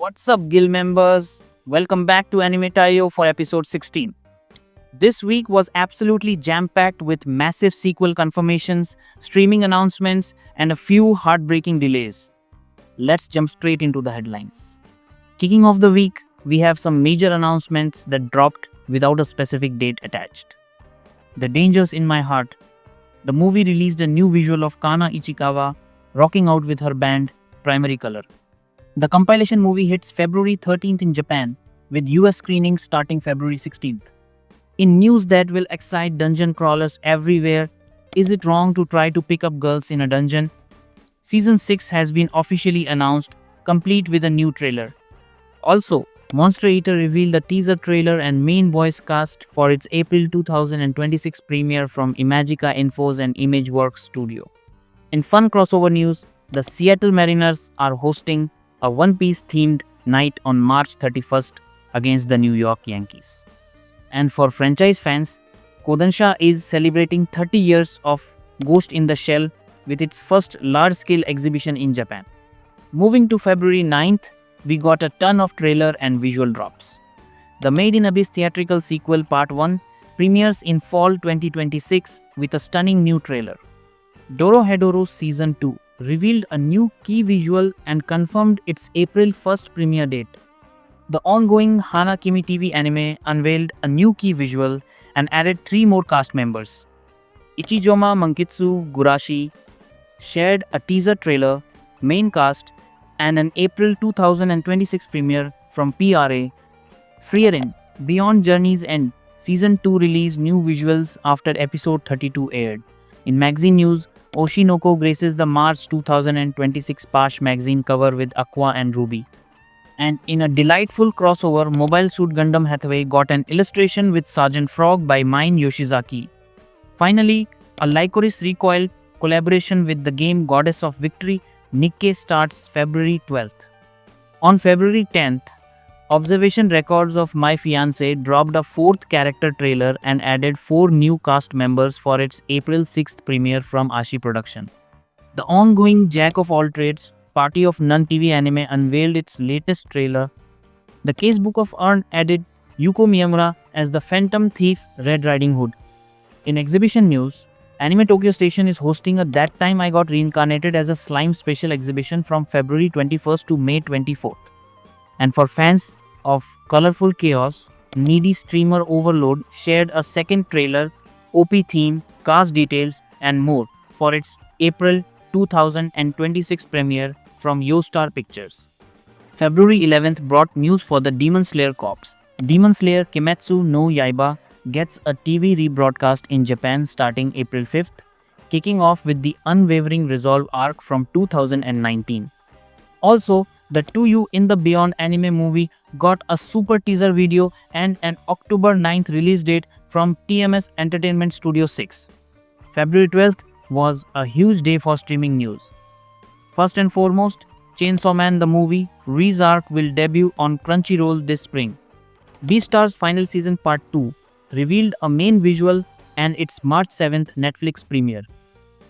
What's up, Guild members? Welcome back to Anime Taio for episode 16. This week was absolutely jam packed with massive sequel confirmations, streaming announcements, and a few heartbreaking delays. Let's jump straight into the headlines. Kicking off the week, we have some major announcements that dropped without a specific date attached. The Dangers in My Heart. The movie released a new visual of Kana Ichikawa rocking out with her band Primary Color. The compilation movie hits February 13th in Japan, with US screenings starting February 16th. In news that will excite dungeon crawlers everywhere, is it wrong to try to pick up girls in a dungeon? Season 6 has been officially announced, complete with a new trailer. Also, Monster Eater revealed a teaser trailer and main voice cast for its April 2026 premiere from Imagica Infos and Imageworks Studio. In fun crossover news, the Seattle Mariners are hosting a One Piece themed night on March 31st against the New York Yankees. And for franchise fans, Kodansha is celebrating 30 years of Ghost in the Shell with its first large-scale exhibition in Japan. Moving to February 9th, we got a ton of trailer and visual drops. The Made in Abyss theatrical sequel Part 1 premieres in fall 2026 with a stunning new trailer. Dorohedoro Season 2 revealed a new key visual and confirmed its April 1st premiere date. The ongoing Hana Kimi TV anime unveiled a new key visual and added 3 more cast members. Ichijoma Mankitsu Gurashi shared a teaser trailer, main cast, and an April 2026 premiere from PRA. Frieren Beyond Journey's End Season 2 released new visuals after episode 32 aired. In magazine news, Oshinoko graces the March 2026 Pash magazine cover with Aqua and Ruby. And in a delightful crossover, Mobile Suit Gundam Hathaway got an illustration with Sergeant Frog by Mine Yoshizaki. Finally, a Lycoris Recoil collaboration with the game Goddess of Victory, Nikke, starts February 12th. On February 10th, Observation Records of My Fiancé dropped a 4th character trailer and added 4 new cast members for its April 6th premiere from Ashi Production. The ongoing Jack of All Trades, Party of None TV anime unveiled its latest trailer. The Casebook of Urn added Yuko Miyamura as the Phantom Thief Red Riding Hood. In exhibition news, Anime Tokyo Station is hosting a That Time I Got Reincarnated as a Slime special exhibition from February 21st to May 24th. And for fans of colorful chaos, Needy Streamer Overload shared a second trailer, OP theme, cast details, and more for its April 2026 premiere from YoStar Pictures. February 11th brought news for the Demon Slayer Corps. Demon Slayer Kimetsu no Yaiba gets a TV rebroadcast in Japan starting April 5th, kicking off with the Unwavering Resolve arc from 2019. Also, the To You in the Beyond anime movie got a super teaser video and an October 9th release date from TMS Entertainment Studio 6. February 12th was a huge day for streaming news. First and foremost, Chainsaw Man the movie Re-Arc will debut on Crunchyroll this spring. Beastars Final Season Part 2 revealed a main visual and its March 7th Netflix premiere.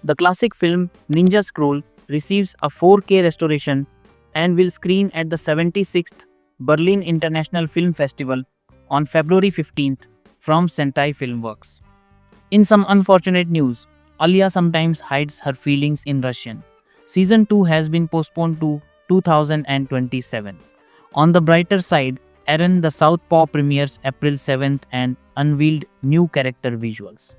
The classic film Ninja Scroll receives a 4K restoration and will screen at the 76th Berlin International Film Festival on February 15th from Sentai Filmworks. In some unfortunate news, Alia sometimes hides her feelings in Russian. Season 2 has been postponed to 2027. On the brighter side, Eren the Southpaw premieres April 7th and unveiled new character visuals.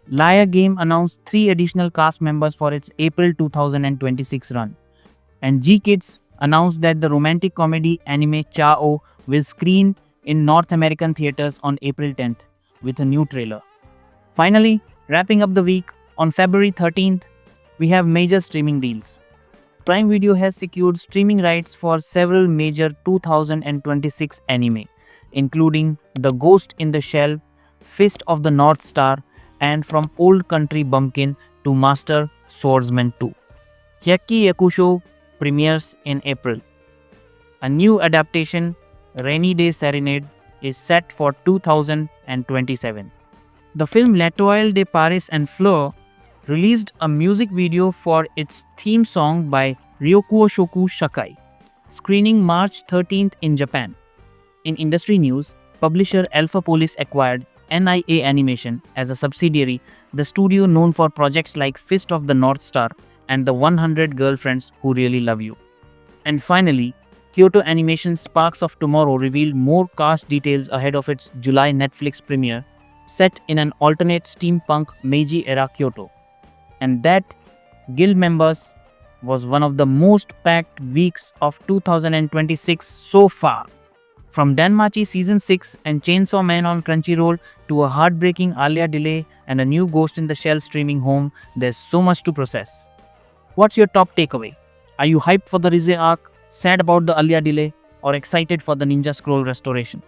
Laya Game announced 3 additional cast members for its April 2026 run. And G-Kids announced that the romantic comedy anime Chao will screen in North American theaters on April 10th with a new trailer. Finally, wrapping up the week, on February 13th, we have major streaming deals. Prime Video has secured streaming rights for several major 2026 anime, including The Ghost in the Shell, Fist of the North Star, and From Old Country Bumpkin to Master Swordsman 2. Hyakki Yakusho premieres in April. A new adaptation, Rainy Day Serenade, is set for 2027. The film L'Etoile de Paris and Fleur released a music video for its theme song by Ryokuo Shoku Shakai. screening March 13th in Japan. In industry news, publisher Alpha Police acquired NIA Animation as a subsidiary, the studio known for projects like Fist of the North Star and the 100 Girlfriends Who Really Love You. And finally, Kyoto Animation Sparks of Tomorrow revealed more cast details ahead of its July Netflix premiere, set in an alternate steampunk Meiji era Kyoto. And that, guild members, was one of the most packed weeks of 2026 so far. From Danmachi Season 6 and Chainsaw Man on Crunchyroll to a heartbreaking Alia delay and a new Ghost in the Shell streaming home, there's so much to process. What's your top takeaway? Are you hyped for the Rize arc, sad about the Alia delay, or excited for the Ninja Scroll restoration?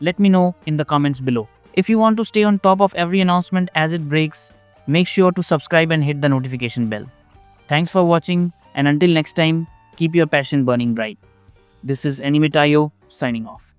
Let me know in the comments below. If you want to stay on top of every announcement as it breaks, make sure to subscribe and hit the notification bell. Thanks for watching, and until next time, keep your passion burning bright. This is Anime Tayo signing off.